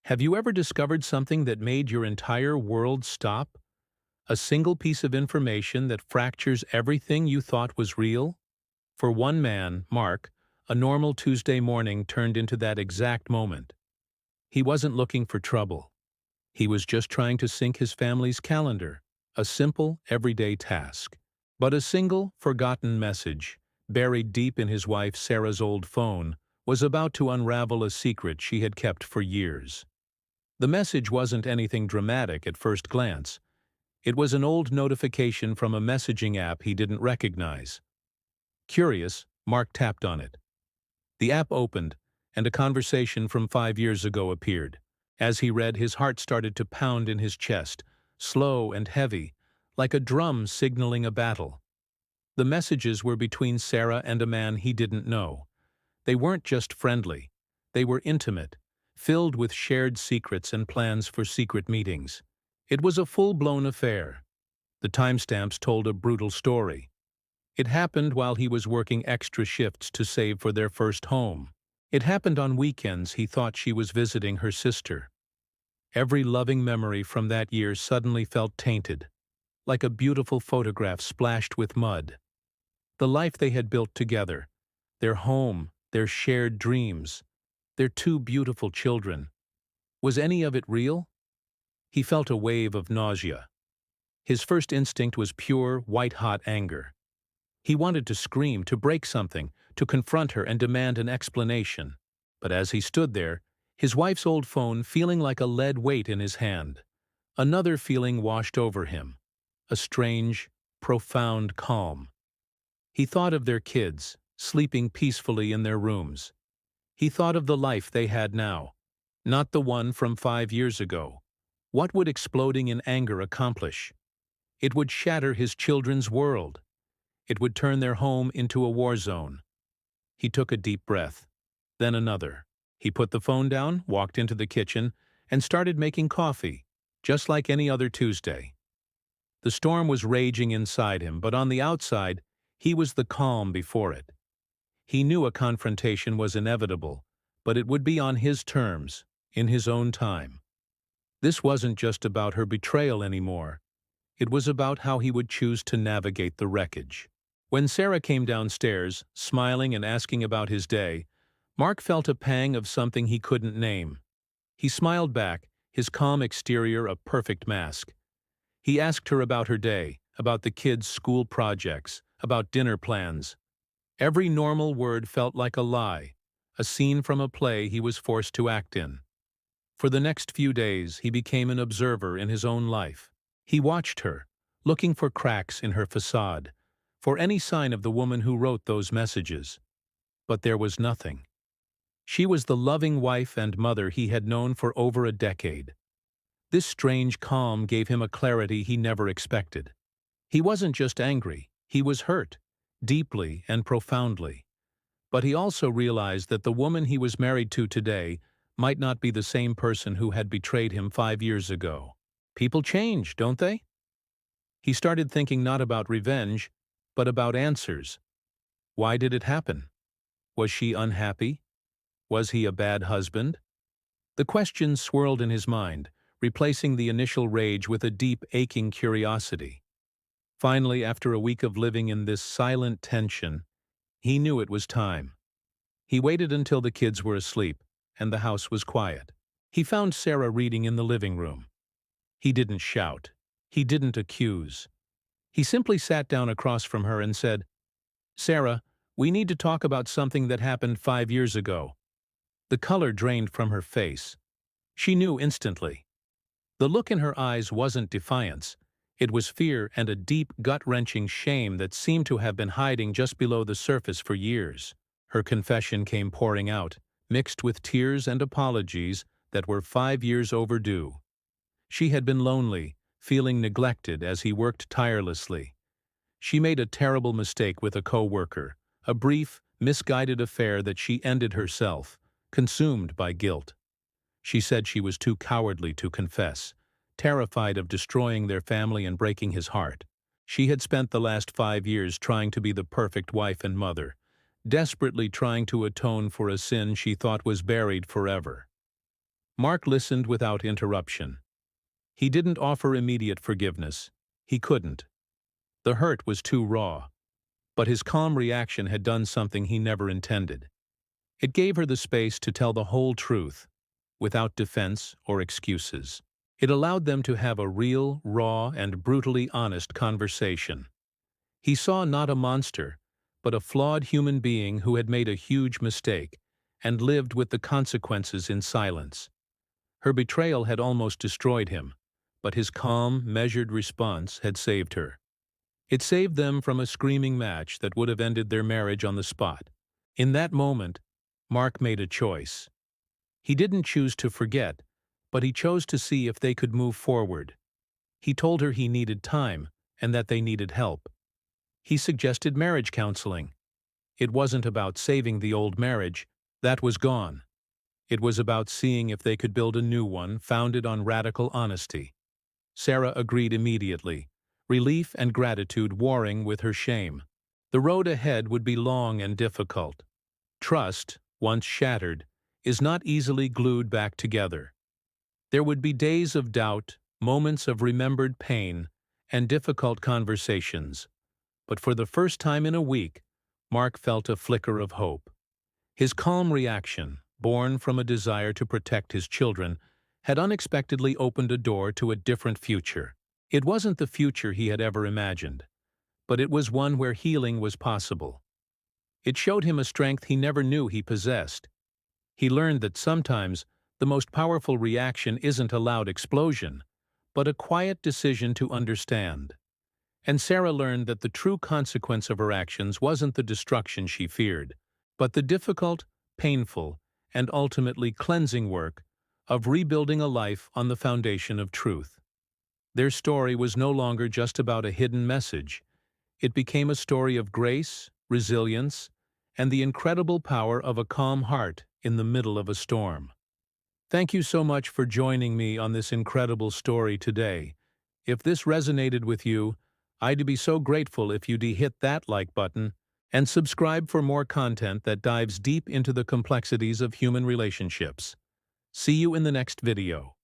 Have you ever discovered something that made your entire world stop? A single piece of information that fractures everything you thought was real? For one man, Mark, a normal Tuesday morning turned into that exact moment. He wasn't looking for trouble. He was just trying to sync his family's calendar, a simple, everyday task. But a single, forgotten message, buried deep in his wife Sarah's old phone, was about to unravel a secret she had kept for years. The message wasn't anything dramatic at first glance. It was an old notification from a messaging app he didn't recognize. Curious, Mark tapped on it. The app opened, and a conversation from 5 years ago appeared. As he read, his heart started to pound in his chest, slow and heavy, like a drum signaling a battle. The messages were between Sarah and a man he didn't know. They weren't just friendly. They were intimate, filled with shared secrets and plans for secret meetings. It was a full-blown affair. The timestamps told a brutal story. It happened while he was working extra shifts to save for their first home. It happened on weekends he thought she was visiting her sister. Every loving memory from that year suddenly felt tainted, like a beautiful photograph splashed with mud. The life they had built together, their home, their shared dreams, their two beautiful children. Was any of it real? He felt a wave of nausea. His first instinct was pure, white-hot anger. He wanted to scream, to break something, to confront her and demand an explanation. But as he stood there, his wife's old phone feeling like a lead weight in his hand, another feeling washed over him, a strange, profound calm. He thought of their kids, sleeping peacefully in their rooms. He thought of the life they had now, not the one from 5 years ago. What would exploding in anger accomplish? It would shatter his children's world. It would turn their home into a war zone. He took a deep breath, then another. He put the phone down, walked into the kitchen, and started making coffee, just like any other Tuesday. The storm was raging inside him, but on the outside, he was the calm before it. He knew a confrontation was inevitable, but it would be on his terms, in his own time. This wasn't just about her betrayal anymore. It was about how he would choose to navigate the wreckage. When Sarah came downstairs, smiling and asking about his day, Mark felt a pang of something he couldn't name. He smiled back, his calm exterior a perfect mask. He asked her about her day, about the kids' school projects, about dinner plans. Every normal word felt like a lie, a scene from a play he was forced to act in. For the next few days, he became an observer in his own life. He watched her, looking for cracks in her facade, for any sign of the woman who wrote those messages. But there was nothing. She was the loving wife and mother he had known for over a decade. This strange calm gave him a clarity he never expected. He wasn't just angry, he was hurt, deeply and profoundly. But he also realized that the woman he was married to today might not be the same person who had betrayed him 5 years ago. People change, don't they? He started thinking not about revenge, but about answers. Why did it happen? Was she unhappy? Was he a bad husband? The questions swirled in his mind, replacing the initial rage with a deep, aching curiosity. Finally, after a week of living in this silent tension, he knew it was time. He waited until the kids were asleep, and the house was quiet. He found Sarah reading in the living room. He didn't shout. He didn't accuse. He simply sat down across from her and said, "Sarah, we need to talk about something that happened 5 years ago." The color drained from her face. She knew instantly. The look in her eyes wasn't defiance. It was fear and a deep, gut-wrenching shame that seemed to have been hiding just below the surface for years. Her confession came pouring out, mixed with tears and apologies that were 5 years overdue. She had been lonely, feeling neglected as he worked tirelessly. She made a terrible mistake with a co-worker, a brief, misguided affair that she ended herself, consumed by guilt. She said she was too cowardly to confess, terrified of destroying their family and breaking his heart. She had spent the last 5 years trying to be the perfect wife and mother, desperately trying to atone for a sin she thought was buried forever. Mark listened without interruption. He didn't offer immediate forgiveness. He couldn't. The hurt was too raw. But his calm reaction had done something he never intended. It gave her the space to tell the whole truth, without defense or excuses. It allowed them to have a real, raw, and brutally honest conversation. He saw not a monster, but a flawed human being who had made a huge mistake and lived with the consequences in silence. Her betrayal had almost destroyed him, but his calm, measured response had saved her. It saved them from a screaming match that would have ended their marriage on the spot. In that moment, Mark made a choice. He didn't choose to forget, but he chose to see if they could move forward. He told her he needed time and that they needed help. He suggested marriage counseling. It wasn't about saving the old marriage. That was gone. It was about seeing if they could build a new one founded on radical honesty. Sarah agreed immediately, relief and gratitude warring with her shame. The road ahead would be long and difficult. Trust, once shattered, is not easily glued back together. There would be days of doubt, moments of remembered pain, and difficult conversations. But for the first time in a week, Mark felt a flicker of hope. His calm reaction, born from a desire to protect his children, had unexpectedly opened a door to a different future. It wasn't the future he had ever imagined, but it was one where healing was possible. It showed him a strength he never knew he possessed. He learned that sometimes the most powerful reaction isn't a loud explosion, but a quiet decision to understand. And Sarah learned that the true consequence of her actions wasn't the destruction she feared, but the difficult, painful, and ultimately cleansing work of rebuilding a life on the foundation of truth. Their story was no longer just about a hidden message. It became a story of grace, resilience, and the incredible power of a calm heart in the middle of a storm. Thank you so much for joining me on this incredible story today. If this resonated with you, I'd be so grateful if you'd hit that like button and subscribe for more content that dives deep into the complexities of human relationships. See you in the next video.